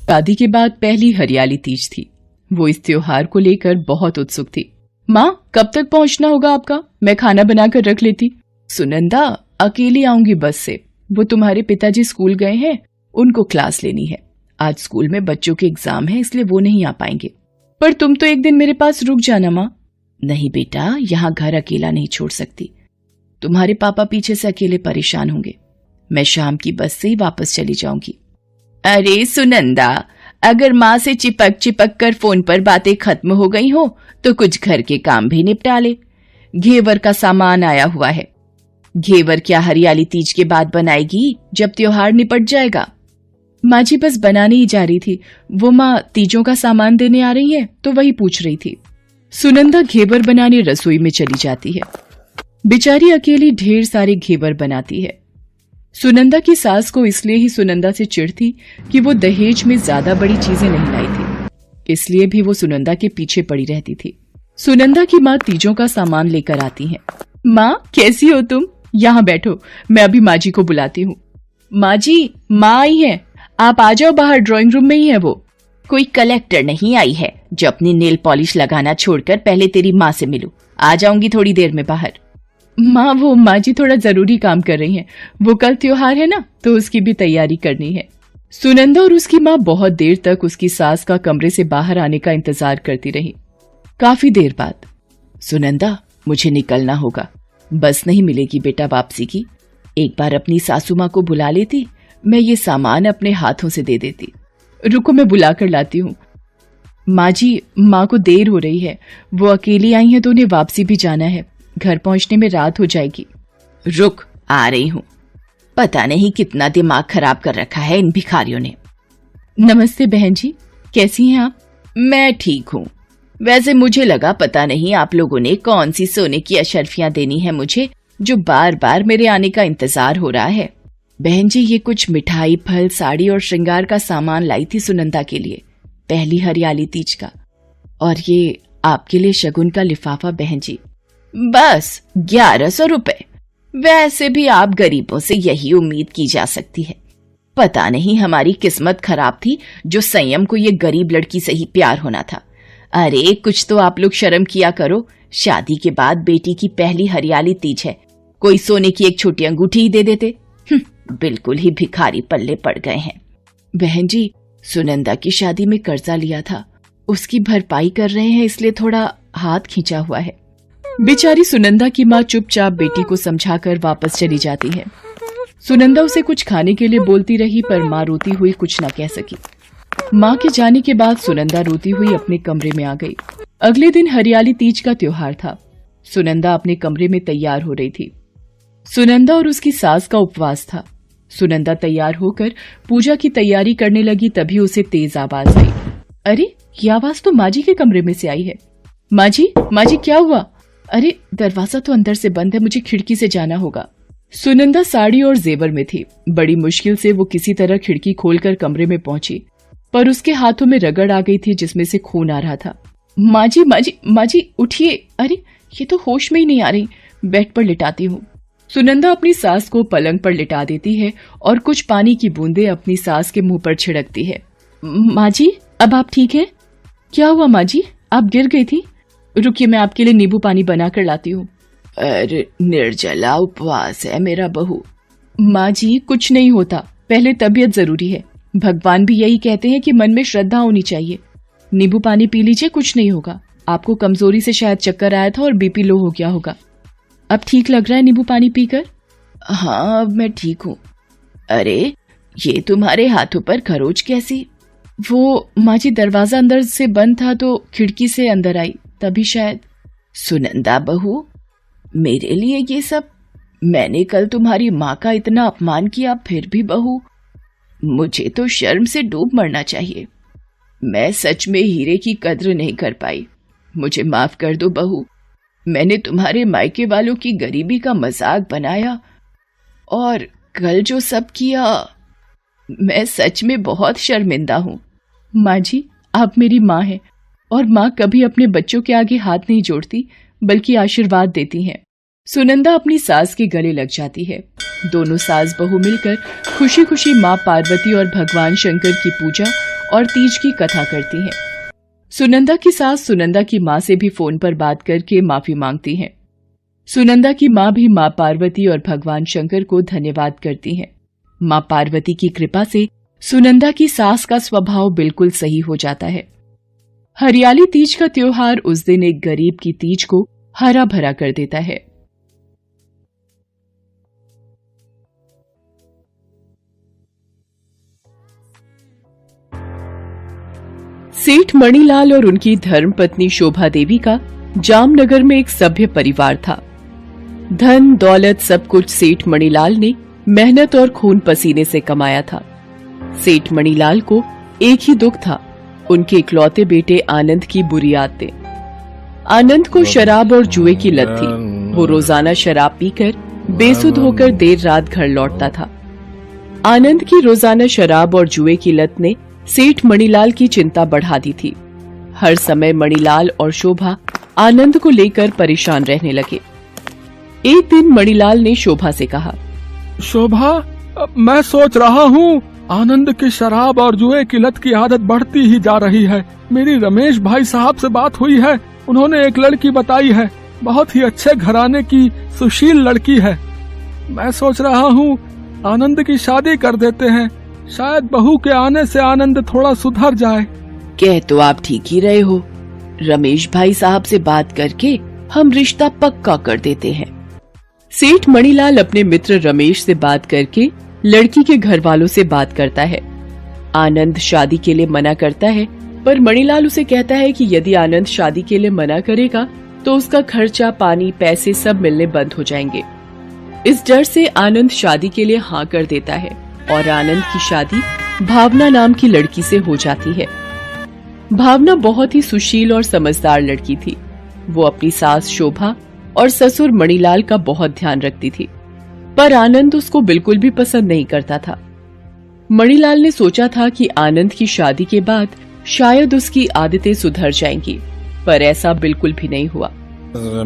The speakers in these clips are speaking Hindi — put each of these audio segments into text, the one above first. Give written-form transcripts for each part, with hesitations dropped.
शादी के बाद पहली हरियाली तीज थी। वो इस त्योहार को लेकर बहुत उत्सुक थी। माँ, कब तक पहुंचना होगा आपका? मैं खाना बनाकर रख लेती। सुनंदा, अकेली आऊंगी बस से। वो तुम्हारे पिताजी स्कूल गए हैं, उनको क्लास लेनी है। आज स्कूल में बच्चों के एग्जाम है, इसलिए वो नहीं आ पाएंगे। पर तुम तो एक दिन मेरे पास रुक जाना माँ। नहीं बेटा, यहाँ घर अकेला नहीं छोड़ सकती। तुम्हारे पापा पीछे से अकेले परेशान होंगे। मैं शाम की बस से ही वापस चली जाऊंगी। अरे सुनंदा, अगर माँ से चिपक चिपक कर फोन पर बातें खत्म हो गई हो तो कुछ घर के काम भी निपटा ले। घेवर का सामान आया हुआ है। घेवर क्या हरियाली तीज के बाद बनाएगी, जब त्योहार निपट जाएगा? माँ जी बस बनाने ही जा रही थी। वो माँ तीजों का सामान देने आ रही है तो वही पूछ रही थी। सुनंदा घेवर बनाने रसोई में चली जाती है। बेचारी अकेली ढेर सारे घेवर बनाती है। सुनंदा की सास को इसलिए ही सुनंदा से चिढ़ थी कि वो दहेज में ज्यादा बड़ी चीजें नहीं लाई थी, इसलिए भी वो सुनंदा के पीछे पड़ी रहती थी। सुनंदा की माँ तीजों का सामान लेकर आती है। माँ, कैसी हो तुम? यहाँ बैठो, मैं अभी माँ जी को बुलाती हूँ। माँ जी, माँ आई है, आप आ जाओ बाहर, ड्राइंग रूम में ही है वो। कोई कलेक्टर नहीं आई है जो अपनी नेल पॉलिश लगाना छोड़कर पहले तेरी माँ से मिलूं। आ जाऊंगी थोड़ी देर में बाहर। माँ, वो माँ जी थोड़ा जरूरी काम कर रही हैं। वो कल त्योहार है ना, तो उसकी भी तैयारी करनी है। सुनंदा और उसकी माँ बहुत देर तक उसकी सास का कमरे से बाहर आने का इंतजार करती रही। काफी देर बाद, सुनंदा, मुझे निकलना होगा, बस नहीं मिलेगी बेटा वापसी की। एक बार अपनी सासू माँ को बुला लेती, मैं ये सामान अपने हाथों से दे देती। रुको, मैं बुला कर लाती हूँ। माँ जी, माँ को देर हो रही है, वो अकेली आई हैं तो उन्हें वापसी भी जाना है। घर पहुंचने में रात हो जाएगी। रुक, आ रही हूँ। पता नहीं कितना दिमाग खराब कर रखा है इन भिखारियों ने। नमस्ते बहन जी, कैसी हैं आप? मैं ठीक हूँ। वैसे मुझे लगा पता नहीं आप लोगों ने कौन सी सोने की अशर्फियां देनी है मुझे, जो बार बार मेरे आने का इंतजार हो रहा है। बहन जी, ये कुछ मिठाई, फल, साड़ी और श्रृंगार का सामान लाई थी सुनंदा के लिए, पहली हरियाली तीज का। और ये आपके लिए शगुन का लिफाफा बहन जी। बस 1100 रुपए? वैसे भी आप गरीबों से यही उम्मीद की जा सकती है। पता नहीं हमारी किस्मत खराब थी जो संयम को ये गरीब लड़की से ही प्यार होना था। अरे कुछ तो आप लोग शर्म किया करो। शादी के बाद बेटी की पहली हरियाली तीज है, कोई सोने की एक छोटी अंगूठी ही दे देते। बिल्कुल ही भिखारी पल्ले पड़ गए हैं। बहन जी, सुनंदा की शादी में कर्जा लिया था, उसकी भरपाई कर रहे हैं, इसलिए थोड़ा हाथ खींचा हुआ है। बेचारी सुनंदा की माँ चुपचाप बेटी को समझाकर वापस चली जाती है। सुनंदा उसे कुछ खाने के लिए बोलती रही, पर माँ रोती हुई कुछ न कह सकी। माँ के जाने के बाद सुनंदा रोती हुई अपने कमरे में आ गई। अगले दिन हरियाली तीज का त्योहार था। सुनंदा अपने कमरे में तैयार हो रही थी। सुनंदा और उसकी सास का उपवास था। सुनंदा तैयार होकर पूजा की तैयारी करने लगी, तभी उसे तेज आवाज आई। अरे, ये आवाज तो माँ जी के कमरे में से आई है। माँ जी, क्या हुआ? अरे, दरवाजा तो अंदर से बंद है, मुझे खिड़की से जाना होगा। सुनंदा साड़ी और जेवर में थी। बड़ी मुश्किल से वो किसी तरह खिड़की खोलकर कमरे में पहुंची, पर उसके हाथों में रगड़ आ गई थी जिसमें से खून आ रहा था। माँ जी, उठिए। अरे, ये तो होश में ही नहीं आ रही। बेड पर लिटाती हूँ। सुनंदा अपनी सास को पलंग पर लिटा देती है और कुछ पानी की बूंदें अपनी सास के मुंह पर छिड़कती है। माँ जी, अब आप ठीक हैं? क्या हुआ माँ जी, आप गिर गई थी? रुकिए, मैं आपके लिए नींबू पानी बना कर लाती हूँ। अरे निर्जला, उपवास है मेरा बहू। माँ जी, कुछ नहीं होता, पहले तबीयत जरूरी है। भगवान भी यही कहते हैं कि मन में श्रद्धा होनी चाहिए। नींबू पानी पी लीजिए, कुछ नहीं होगा। आपको कमजोरी से शायद चक्कर आया था और बीपी लो हो गया होगा। अब ठीक लग रहा है नींबू पानी पीकर? हाँ, अब मैं ठीक हूँ। अरे, ये तुम्हारे हाथों पर खरोच कैसी? वो माँ जी, दरवाजा अंदर से बंद था तो खिड़की से अंदर आई, तभी शायद। सुनंदा बहू, मेरे लिए ये सब? मैंने कल तुम्हारी माँ का इतना अपमान किया, फिर भी बहू, मुझे तो शर्म से डूब मरना चाहिए। मैं सच में हीरे की कद्र नहीं कर पाई। मुझे माफ कर दो बहू। मैंने तुम्हारे मायके वालों की गरीबी का मजाक बनाया और कल जो सब किया, मैं सच में बहुत शर्मिंदा हूँ। माँ जी, आप मेरी माँ हैं और माँ कभी अपने बच्चों के आगे हाथ नहीं जोड़ती, बल्कि आशीर्वाद देती हैं। सुनंदा अपनी सास के गले लग जाती है। दोनों सास बहू मिलकर खुशी खुशी माँ पार्वती और भगवान शंकर की पूजा और तीज की कथा करती हैं। सुनंदा की सास सुनंदा की माँ से भी फोन पर बात करके माफी मांगती हैं। सुनंदा की माँ भी माँ पार्वती और भगवान शंकर को धन्यवाद करती हैं। माँ पार्वती की कृपा से सुनंदा की सास का स्वभाव बिल्कुल सही हो जाता है। हरियाली तीज का त्योहार उस दिन एक गरीब की तीज को हरा भरा कर देता है। सेठ मणिलाल और उनकी धर्मपत्नी शोभा देवी का जामनगर में एक सभ्य परिवार था। धन दौलत सब कुछ सेठ मणिलाल ने मेहनत और खून पसीने से कमाया था। सेठ मणिलाल को एक ही दुख था, उनके इकलौते बेटे आनंद की बुरी आदतें। आनंद को शराब और जुए की लत थी। वो रोजाना शराब पीकर बेसुध होकर देर रात घर लौटता था। आनंद की रोजाना शराब और जुए की लत ने सेठ मणिलाल की चिंता बढ़ा दी थी। हर समय मणिलाल और शोभा आनंद को लेकर परेशान रहने लगे। एक दिन मणिलाल ने शोभा से कहा, शोभा, मैं सोच रहा हूँ आनंद की शराब और जुए की लत की आदत बढ़ती ही जा रही है। मेरी रमेश भाई साहब से बात हुई है, उन्होंने एक लड़की बताई है, बहुत ही अच्छे घराने की सुशील लड़की है। मैं सोच रहा हूँ आनंद की शादी कर देते हैं, शायद बहू के आने से आनंद थोड़ा सुधर जाए। कह तो आप ठीक ही रहे हो, रमेश भाई साहब से बात करके हम रिश्ता पक्का कर देते हैं। सेठ मणिलाल अपने मित्र रमेश से बात करके लड़की के घर वालों से बात करता है। आनंद शादी के लिए मना करता है, पर मणिलाल उसे कहता है कि यदि आनंद शादी के लिए मना करेगा तो उसका खर्चा पानी पैसे सब मिलने बंद हो जाएंगे। इस डर से आनंद शादी के लिए हाँ कर देता है और आनंद की शादी भावना नाम की लड़की से हो जाती है। भावना बहुत ही सुशील और समझदार लड़की थी। वो अपनी सास शोभा और ससुर मणिलाल का बहुत ध्यान रखती थी, पर आनंद उसको बिल्कुल भी पसंद नहीं करता था। मणिलाल ने सोचा था कि आनंद की शादी के बाद शायद उसकी आदतें सुधर जाएंगी, पर ऐसा बिल्कुल भी नहीं हुआ।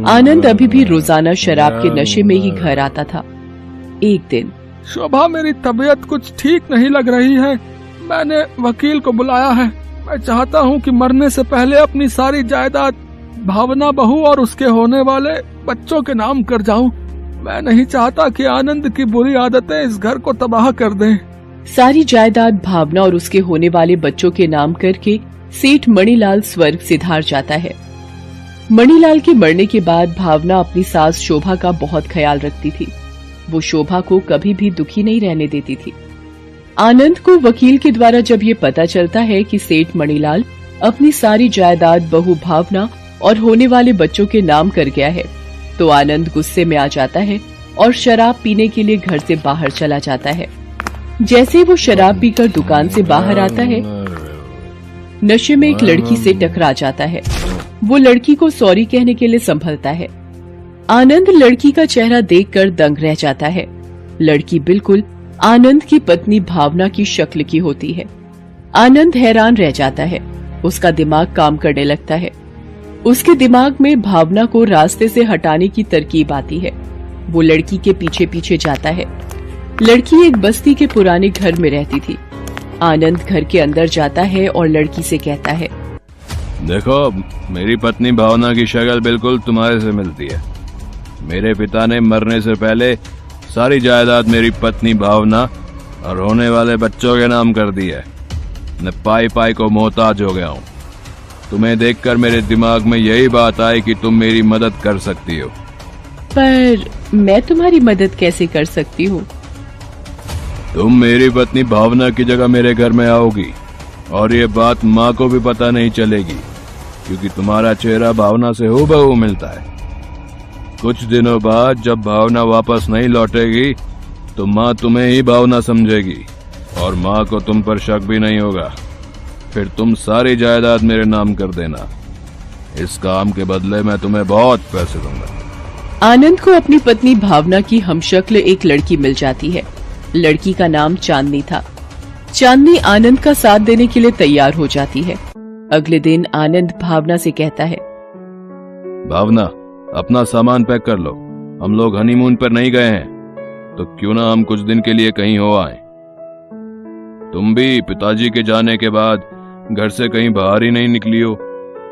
आनंद अभी भी रोजाना शराब के नशे में ही घर आता था। एक दिन, शोभा, मेरी तबीयत कुछ ठीक नहीं लग रही है, मैंने वकील को बुलाया है। मैं चाहता हूँ कि मरने से पहले अपनी सारी जायदाद भावना बहू और उसके होने वाले बच्चों के नाम कर जाऊं। मैं नहीं चाहता कि आनंद की बुरी आदतें इस घर को तबाह कर दें। सारी जायदाद भावना और उसके होने वाले बच्चों के नाम करके सेठ मणिलाल स्वर्ग सिधार जाता है। मणिलाल के मरने के बाद भावना अपनी सास शोभा का बहुत ख्याल रखती थी। वो शोभा को कभी भी दुखी नहीं रहने देती थी। आनंद को वकील के द्वारा जब ये पता चलता है कि सेठ मणिलाल अपनी सारी जायदाद बहू भावना और होने वाले बच्चों के नाम कर गया है, तो आनंद गुस्से में आ जाता है और शराब पीने के लिए घर से बाहर चला जाता है। जैसे वो शराब पीकर दुकान से बाहर आता है, नशे में एक लड़की से टकरा जाता है। वो लड़की को सॉरी कहने के लिए संभलता है। आनंद लड़की का चेहरा देखकर दंग रह जाता है। लड़की बिल्कुल आनंद की पत्नी भावना की शक्ल की होती है। आनंद हैरान रह जाता है। उसका दिमाग काम करने लगता है। उसके दिमाग में भावना को रास्ते से हटाने की तरकीब आती है। वो लड़की के पीछे पीछे जाता है। लड़की एक बस्ती के पुराने घर में रहती थी। आनंद घर के अंदर जाता है और लड़की से कहता है, देखो, मेरी पत्नी भावना की शक्ल बिल्कुल तुम्हारे से मिलती है। मेरे पिता ने मरने से पहले सारी जायदाद मेरी पत्नी भावना और होने वाले बच्चों के नाम कर दी है। मैं पाई पाई को मोहताज हो गया हूँ। तुम्हें देखकर मेरे दिमाग में यही बात आई कि तुम मेरी मदद कर सकती हो। पर मैं तुम्हारी मदद कैसे कर सकती हूँ? तुम मेरी पत्नी भावना की जगह मेरे घर में आओगी और ये बात माँ को भी पता नहीं चलेगी, क्योंकि तुम्हारा चेहरा भावना से हूबहू मिलता है। कुछ दिनों बाद जब भावना वापस नहीं लौटेगी तो माँ तुम्हें ही भावना समझेगी और माँ को तुम पर शक भी नहीं होगा। फिर तुम सारी जायदाद मेरे नाम कर देना। इस काम के बदले मैं तुम्हें बहुत पैसे दूंगा। आनंद को अपनी पत्नी भावना की हमशक्ल एक लड़की मिल जाती है। लड़की का नाम चांदनी था। चांदनी आनंद का साथ देने के लिए तैयार हो जाती है। अगले दिन आनंद भावना से कहता है, भावना, अपना सामान पैक कर लो। हम लोग हनीमून पर नहीं गए हैं, तो क्यों ना हम कुछ दिन के लिए कहीं हो आए। तुम भी पिताजी के जाने के बाद घर से कहीं बाहर ही नहीं निकली हो,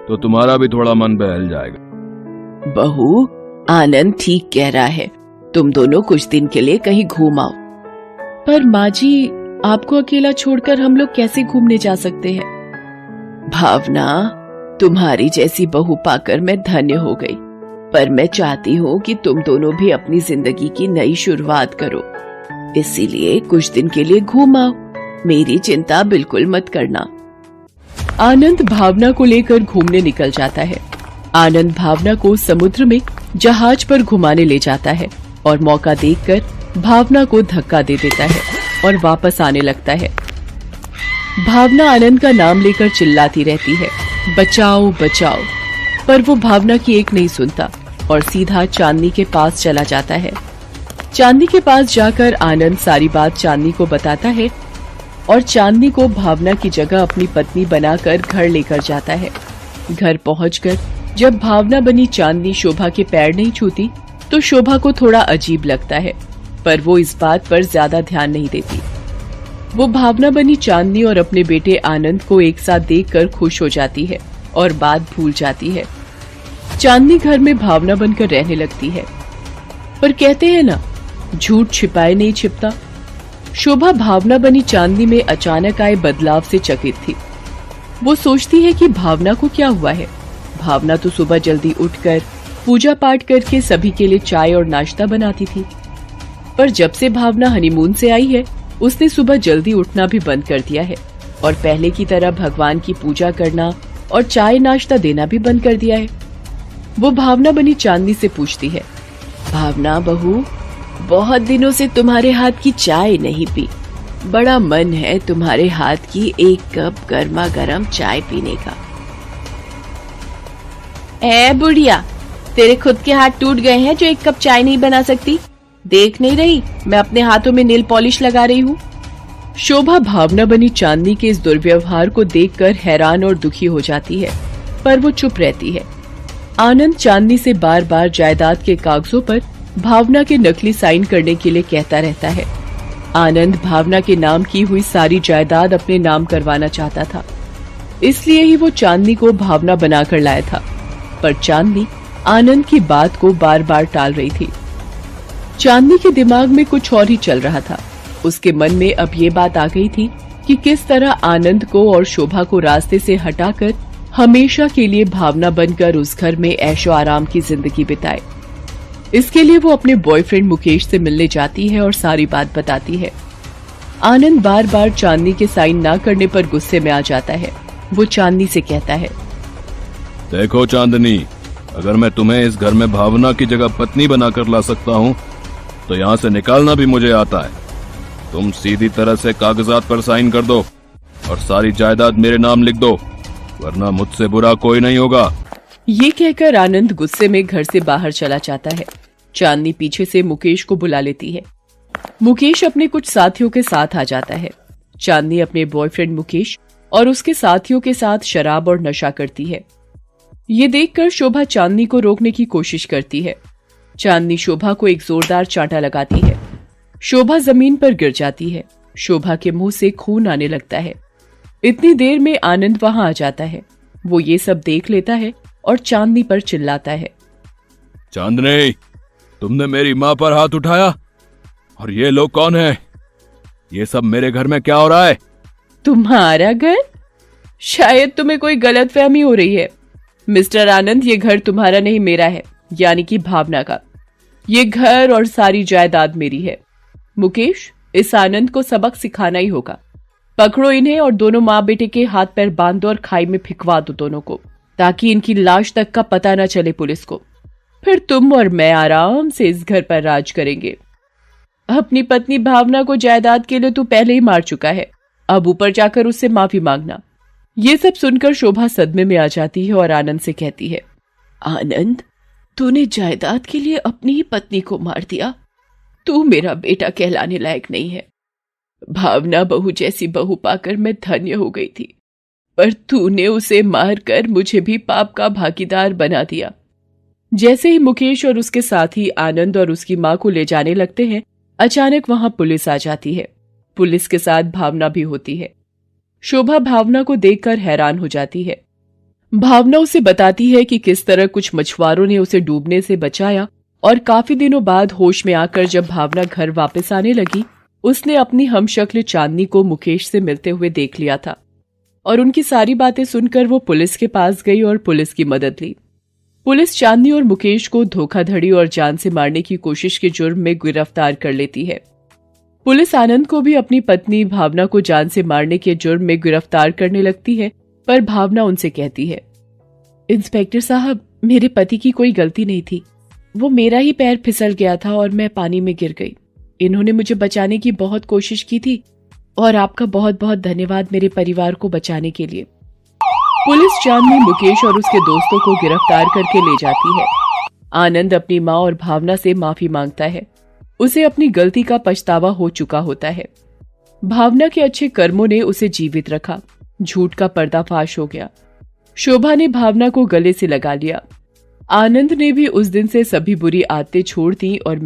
तो तुम्हारा भी थोड़ा मन बहल जाएगा। बहू, आनंद ठीक कह रहा है, तुम दोनों कुछ दिन के लिए कहीं घूम आओ। पर माँ जी, आपको अकेला छोड़कर हम लोग कैसे घूमने जा सकते हैं? भावना, तुम्हारी जैसी बहू पाकर मैं धन्य हो गई, पर मैं चाहती हूँ कि तुम दोनों भी अपनी जिंदगी की नई शुरुआत करो। इसीलिए कुछ दिन के लिए घूम आओ, मेरी चिंता बिल्कुल मत करना। आनंद भावना को लेकर घूमने निकल जाता है। आनंद भावना को समुद्र में जहाज पर घुमाने ले जाता है और मौका देखकर भावना को धक्का दे देता है और वापस आने लगता है। भावना आनंद का नाम लेकर चिल्लाती रहती है, बचाओ बचाओ, पर वो भावना की एक नहीं सुनता और सीधा चांदनी के पास चला जाता है। चांदनी के पास जाकर आनंद सारी बात चांदनी को बताता है और चांदनी को भावना की जगह अपनी पत्नी बनाकर घर लेकर जाता है। घर पहुंचकर जब भावना बनी चांदनी शोभा के पैर नहीं छूती तो शोभा को थोड़ा अजीब लगता है, पर वो इस बात पर ज्यादा ध्यान नहीं देती। वो भावना बनी चांदनी और अपने बेटे आनंद को एक साथ देखकर खुश हो जाती है और बात भूल जाती है। चांदनी घर में भावना बनकर रहने लगती है, पर कहते हैं ना, झूठ छिपाए नहीं छिपता। शोभा भावना बनी चांदनी में अचानक आए बदलाव से चकित थी। वो सोचती है कि भावना को क्या हुआ है। भावना तो सुबह जल्दी उठकर पूजा पाठ करके सभी के लिए चाय और नाश्ता बनाती थी, पर जब से भावना हनीमून से आई है उसने सुबह जल्दी उठना भी बंद कर दिया है और पहले की तरह भगवान की पूजा करना और चाय नाश्ता देना भी बंद कर दिया है। वो भावना बनी चांदनी से पूछती है, भावना बहू, बहुत दिनों से तुम्हारे हाथ की चाय नहीं पी, बड़ा मन है तुम्हारे हाथ की एक कप गर्मा गर्म चाय पीने का। ए बुढ़िया, तेरे खुद के हाथ टूट गए हैं जो एक कप चाय नहीं बना सकती? देख नहीं रही मैं अपने हाथों में नेल पॉलिश लगा रही हूँ? शोभा भावना बनी चांदनी के इस दुर्व्यवहार को देखकर हैरान और दुखी हो जाती है, पर वो चुप रहती है। आनंद चांदनी से बार बार जायदाद के कागजों पर भावना के नकली साइन करने के लिए कहता रहता है। आनंद भावना के नाम की हुई सारी जायदाद अपने नाम करवाना चाहता था, इसलिए ही वो चांदनी को भावना बनाकर लाया था, पर चांदनी आनंद की बात को बार बार टाल रही थी। चांदनी के दिमाग में कुछ और ही चल रहा था। उसके मन में अब ये बात आ गई थी कि किस तरह आनंद को और शोभा को रास्ते से हटाकर हमेशा के लिए भावना बनकर उस घर में ऐशो आराम की जिंदगी बिताए। इसके लिए वो अपने बॉयफ्रेंड मुकेश से मिलने जाती है और सारी बात बताती है। आनंद बार बार चांदनी के साइन ना करने पर गुस्से में आ जाता है। वो चांदनी से कहता है, देखो चांदनी, अगर मैं तुम्हें इस घर में भावना की जगह पत्नी बनाकर ला सकता हूँ तो यहाँ से निकालना भी मुझे आता है। तुम सीधी तरह से कागजात पर साइन कर दो और सारी जायदाद मेरे नाम लिख दो, वरना मुझसे बुरा कोई नहीं होगा। ये कहकर आनंद गुस्से में घर से बाहर चला जाता है। चांदनी पीछे से मुकेश को बुला लेती है। मुकेश अपने कुछ साथियों के साथ आ जाता है। चांदनी अपने बॉयफ्रेंड मुकेश और उसके साथियों के साथ शराब और नशा करती है। ये देखकर शोभा चांदनी को रोकने की कोशिश करती है। चांदनी शोभा को एक जोरदार चांटा लगाती है। शोभा जमीन पर गिर जाती है। शोभा के मुंह से खून आने लगता है। इतनी देर में आनंद वहां आ जाता है। वो ये सब देख लेता है और चांदनी पर चिल्लाता है, चांदनी, तुमने मेरी माँ पर हाथ उठाया? और ये लोग कौन हैं? ये सब मेरे घर में क्या हो रहा है? तुम्हारा घर? शायद तुम्हें कोई गलतफहमी हो रही है मिस्टर आनंद। ये घर तुम्हारा नहीं, मेरा है, यानी कि भावना का। ये घर और सारी जायदाद मेरी है। मुकेश, इस आनंद को सबक सिखाना ही होगा। पकड़ो इन्हें और दोनों माँ बेटे के हाथ पैर बांध दो और खाई में फिकवा दो दोनों को, ताकि इनकी लाश तक का पता न चले पुलिस को। फिर तुम और मैं आराम से इस घर पर राज करेंगे। अपनी पत्नी भावना को जायदाद के लिए तू पहले ही मार चुका है, अब ऊपर जाकर उससे माफी मांगना। ये सब सुनकर शोभा सदमे में आ जाती है और आनंद से कहती है, आनंद, तूने जायदाद के लिए अपनी ही पत्नी को मार दिया। तू मेरा बेटा कहलाने लायक नहीं है। भावना बहू जैसी बहू पाकर मैं धन्य हो गई थी, पर तूने उसे मारकर मुझे भी पाप का भागीदार बना दिया। जैसे ही मुकेश और उसके साथी आनंद और उसकी मां को ले जाने लगते हैं, अचानक वहां पुलिस आ जाती है। पुलिस के साथ भावना भी होती है। शोभा भावना को देखकर हैरान हो जाती है। भावना उसे बताती है कि किस तरह कुछ मछुआरों ने उसे डूबने से बचाया और काफी दिनों बाद होश में आकर जब भावना घर वापस आने लगी, उसने अपनी हमशक्ल चांदनी को मुकेश से मिलते हुए देख लिया था और उनकी सारी बातें सुनकर वो पुलिस के पास गई और पुलिस की मदद ली। पुलिस चांदनी और मुकेश को धोखाधड़ी और जान से मारने की कोशिश के जुर्म में गिरफ्तार कर लेती है। पुलिस आनंद को भी अपनी पत्नी भावना को जान से मारने के जुर्म में गिरफ्तार करने लगती है, पर भावना उनसे कहती है, इंस्पेक्टर साहब, मेरे पति की कोई गलती नहीं थी। वो मेरा ही पैर फिसल गया था और मैं पानी में गिर गई। इन्होंने मुझे बचाने की बहुत कोशिश की थी और आपका बहुत बहुत धन्यवाद मेरे परिवार को बचाने के लिए। पुलिस चांदनी मुकेश और उसके दोस्तों को गिरफ्तार करके ले जाती है। आनंद अपनी मां और भावना से माफी मांगता है। उसे अपनी गलती का पछतावा हो चुका होता है। भावना के अच्छे कर्मों ने उसे जीवित रखा। झूठ का पर्दाफाश हो गया। शोभा ने भावना को गले से लगा लिया। आनंद ने भी उस दिन से सभी बुरी आदतें छोड़ दी और